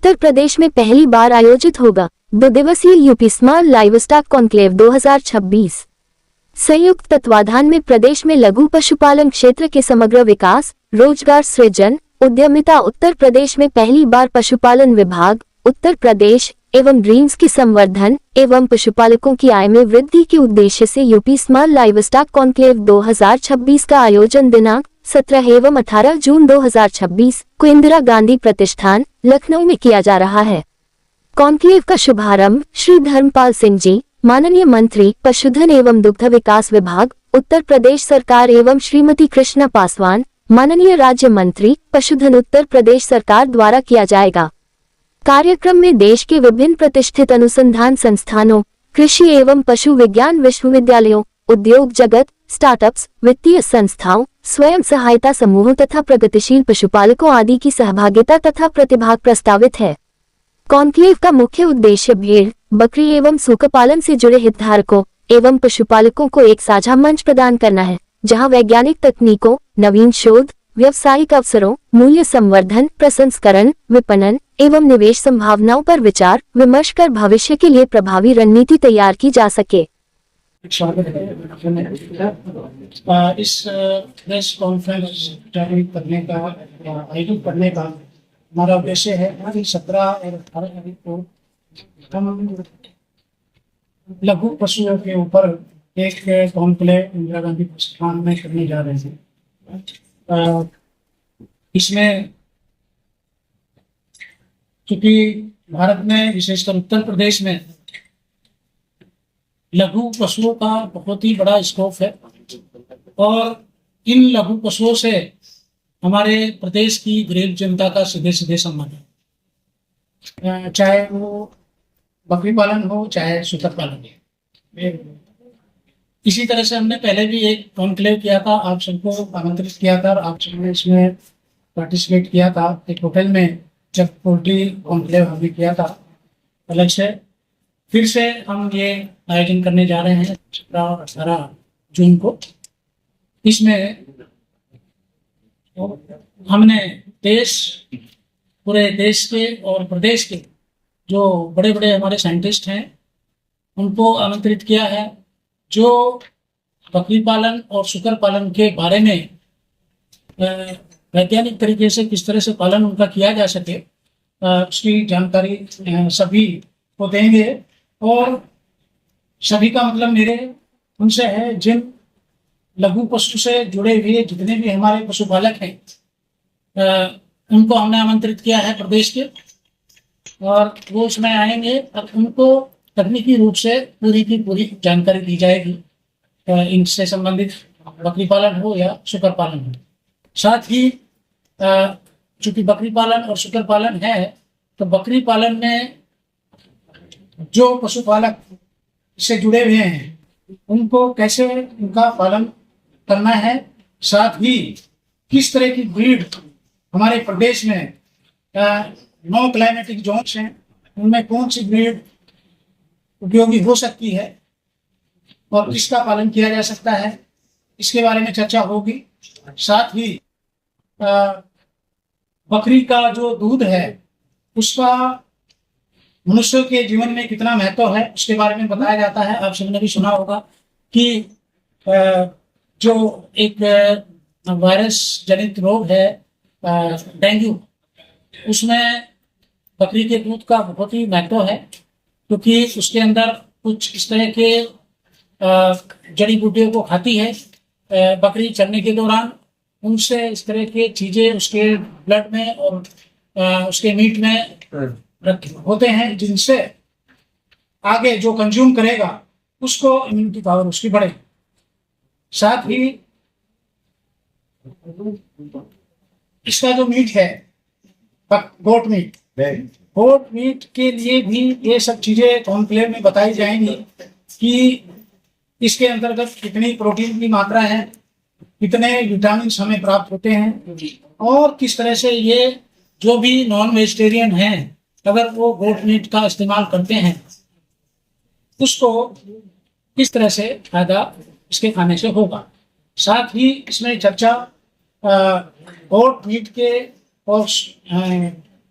उत्तर प्रदेश में पहली बार आयोजित होगा 2 दिवसीय यूपी स्मॉल लाइवस्टॉक कॉन्क्लेव 2026। संयुक्त तत्वाधान में प्रदेश में लघु पशुपालन क्षेत्र के समग्र विकास, रोजगार सृजन, उद्यमिता। उत्तर प्रदेश में पहली बार पशुपालन विभाग उत्तर प्रदेश एवं ड्रीम्स की संवर्धन एवं पशुपालकों की आय में वृद्धि के उद्देश्य से यूपी स्मॉल लाइवस्टॉक कॉन्क्लेव 2026 का आयोजन दिनांक 17 एवं 18 जून 2026 को इंदिरा गांधी प्रतिष्ठान लखनऊ में किया जा रहा है। कॉन्क्लेव का शुभारंभ श्री धर्मपाल सिंह जी, माननीय मंत्री पशुधन एवं दुग्ध विकास विभाग उत्तर प्रदेश सरकार एवं श्रीमती कृष्णा पासवान, माननीय राज्य मंत्री पशुधन उत्तर प्रदेश सरकार द्वारा किया जाएगा। कार्यक्रम में देश के विभिन्न प्रतिष्ठित अनुसंधान संस्थानों, कृषि एवं पशु विज्ञान विश्वविद्यालयों, उद्योग जगत, स्टार्टअप्स, वित्तीय संस्थाओं, स्वयं सहायता समूहों तथा प्रगतिशील पशुपालकों आदि की सहभागिता तथा प्रतिभाग प्रस्तावित है। कॉन्क्लेव का मुख्य उद्देश्य भेड़, बकरी एवं सूकर पालन से जुड़े हितधारकों एवं पशुपालकों को एक साझा मंच प्रदान करना है, जहां वैज्ञानिक तकनीकों, नवीन शोध, व्यावसायिक अवसरों, मूल्य संवर्धन, प्रसंस्करण, विपणन एवं निवेश संभावनाओं पर विचार विमर्श कर भविष्य के लिए प्रभावी रणनीति तैयार की जा सके। स्वागत है। इस प्रेस कॉन्फ्रेंस करने का आयोजित करने का हमारा उद्देश्य है कि 17 और 18 तारीख को हम लघु पशुओं के ऊपर एक कॉन्क्लेव इंदिरा गांधी प्रतिष्ठान में करने जा रहे हैं। इसमें क्योंकि भारत में विशेषकर उत्तर प्रदेश में लघु पशुओं का बहुत ही बड़ा स्कोप है और इन लघु पशुओं से हमारे प्रदेश की गरीब जनता का सीधे सीधे संबंध है, चाहे वो बकरी पालन हो चाहे सूकर पालन हो। इसी तरह से हमने पहले भी एक कॉन्क्लेव किया था, आप सबको आमंत्रित किया था और आप सबने इसमें पार्टिसिपेट किया था एक होटल में, जब पोल्ट्री कॉन्क्लेव हमने किया था अलग से। फिर से हम ये आयोजन करने जा रहे हैं 17 और 18 जून को। इसमें हमने पूरे देश के और प्रदेश के जो बड़े बड़े हमारे साइंटिस्ट हैं उनको आमंत्रित किया है, जो बकरी पालन और सूकर पालन के बारे में वैज्ञानिक तरीके से किस तरह से पालन उनका किया जा सके उसकी जानकारी सभी को देंगे। और सभी का मतलब मेरे उनसे है जिन लघु पशु से जुड़े हुए जितने भी हमारे पशुपालक हैं, उनको हमने आमंत्रित किया है प्रदेश के, और वो उसमें आएंगे और उनको तकनीकी रूप से पूरी की पूरी जानकारी दी जाएगी इनसे संबंधित, बकरी पालन हो या सूकर पालन हो। साथ ही चूंकि बकरी पालन और सूकर पालन है तो बकरी पालन में जो पशुपालक से जुड़े हुए हैं उनको कैसे उनका पालन करना है, साथ ही किस तरह की ब्रीड हमारे प्रदेश में 9 क्लाइमेटिक जोन्स हैं उनमें कौन सी ब्रीड उपयोगी हो सकती है और किसका पालन किया जा सकता है, इसके बारे में चर्चा होगी। साथ ही बकरी का जो दूध है उसका मनुष्य के जीवन में कितना महत्व है उसके बारे में बताया जाता है। आप सबने भी सुना होगा कि जो एक वायरस जनित रोग है डेंगू, उसमें बकरी के दूध का बहुत ही महत्व है, क्योंकि उसके अंदर कुछ इस तरह के जड़ी बूटियों को खाती है बकरी चरने के दौरान, उनसे इस तरह की चीजें उसके ब्लड में और उसके मीट में होते हैं, जिनसे आगे जो कंज्यूम करेगा उसको इम्यूनिटी पावर उसकी बढ़े। साथ ही इसका जो मीट है गोट मीट के लिए भी ये सब चीजें कॉन्क्लेव में बताई जाएंगी कि इसके अंतर्गत कितनी प्रोटीन की मात्रा है, कितने विटामिन हमें प्राप्त होते हैं, और किस तरह से ये जो भी नॉन वेजिटेरियन हैं अगर वो गोट मीट का इस्तेमाल करते हैं उसको किस तरह से फायदा इसके खाने से होगा। साथ ही इसमें चर्चा गोट मीट के और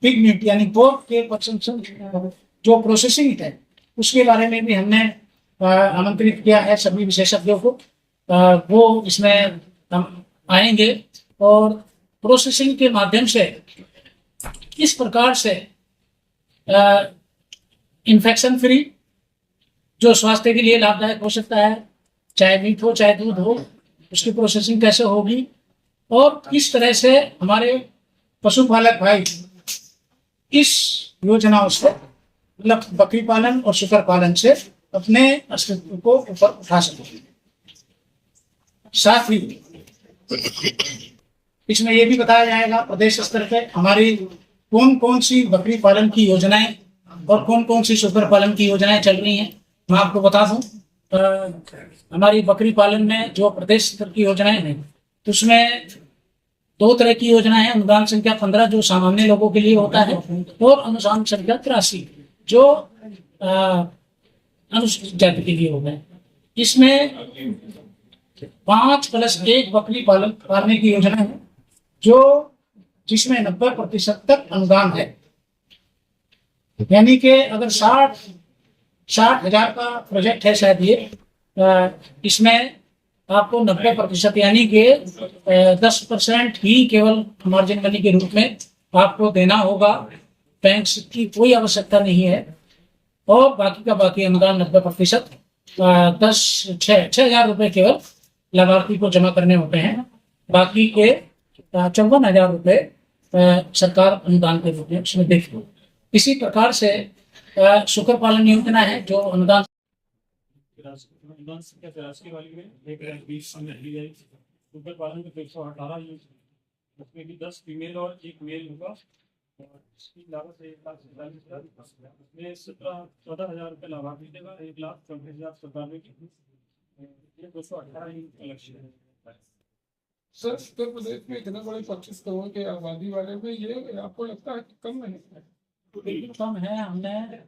पिग मीट यानी पोर्क के कंजम्पशन जो प्रोसेसिंग है उसके बारे में भी हमने आमंत्रित किया है सभी विशेषज्ञों को। वो इसमें हम आएंगे और प्रोसेसिंग के माध्यम से किस प्रकार से इन्फेक्शन फ्री जो स्वास्थ्य के लिए लाभदायक हो सकता है, चाहे मीट हो चाहे दूध हो, उसकी प्रोसेसिंग कैसे होगी और किस तरह से हमारे पशुपालक भाई इस योजनाओं से मतलब बकरी पालन और सुकर पालन से अपने अस्तित्व को ऊपर उठा सके। साथ ही इसमें यह भी बताया जाएगा प्रदेश स्तर पे हमारी कौन कौन सी बकरी पालन की योजनाएं और कौन कौन सी सुकर पालन की योजनाएं चल रही हैं। मैं आपको बता दूं हमारी बकरी पालन में जो प्रदेश स्तर की योजनाएं हैं तो उसमें 2 तरह की योजना है। अनुदान संख्या 15 जो सामान्य लोगों के लिए होता है और अनुदान संख्या 83 जो अनुसूचित जाति के लिए होता है। इसमें 5+1 बकरी पालने की योजना है जो जिसमें 90% तक अनुदान है। यानी कि अगर 60,000 का प्रोजेक्ट है शायद ये इसमें आपको 90% यानी कि 10% ही केवल मार्जिन मनी के रूप में आपको देना होगा। बैंक की कोई आवश्यकता नहीं है और बाकी का बाकी अनुदान 90% 6,000 रुपये केवल लाभार्थी को जमा करने होते हैं। बाकी के 54,000 रुपये सरकार अनुदान के रूप में उसमें देती है। इसी प्रकार से सुकर पालन योजना है जो अनुदान संख्या 83 वाली में 1,20 दी जाएगी। सुकर पालन में 118 उसमें भी 10 फीमेल और 1 मेल होगा और इसकी लागत है 1,47,000। इसमें 14,000 रुपये लाभार्थी देगा, 1,34,000 सरकार में 218 लक्ष्य है। सर उत्तर प्रदेश में इतना बड़े 25 करोड़ के आबादी वाले में ये आपको लगता है कि कम नहीं है? बिल्कुल कम है। हमने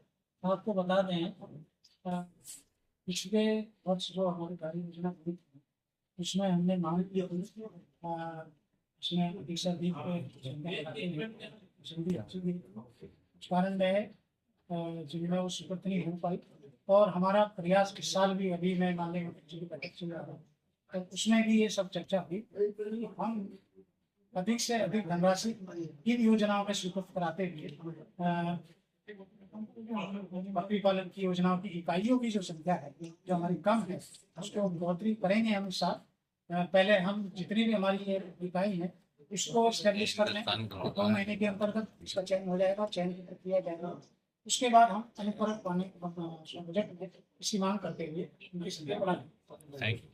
आपको बता दें पिछले वर्ष जो हमारी कार्य योजना हुई थी उसमें हमने मांग की उसमें अधिक से अधिक कारण है जिनमें वो स्वीकृत नहीं हो पाई और हमारा प्रयास इस साल भी अभी मैं माननीय मुख्यमंत्री की बैठक चल रहा हूँ तो उसमें भी ये सब चर्चा हुई कि हम अधिक से अधिक धनराशि इन योजनाओं में स्वीकृत कराते हुए बकरी पालन की योजनाओं की इकाइयों की जो संख्या है जो हमारी कम है उसको बढ़ोतरी करेंगे हम इस साल। पहले हम जितनी भी हमारी ये इकाई है इसको स्टैब्लिश कर लें 2 महीने के अंतर्गत इसका चयन हो जाएगा, चयन की प्रक्रिया जाएगा। उसके बाद हम अनुपूरक पाने बजट में इसकी मांग करते हुए उनकी संख्या बढ़ा लेंगे।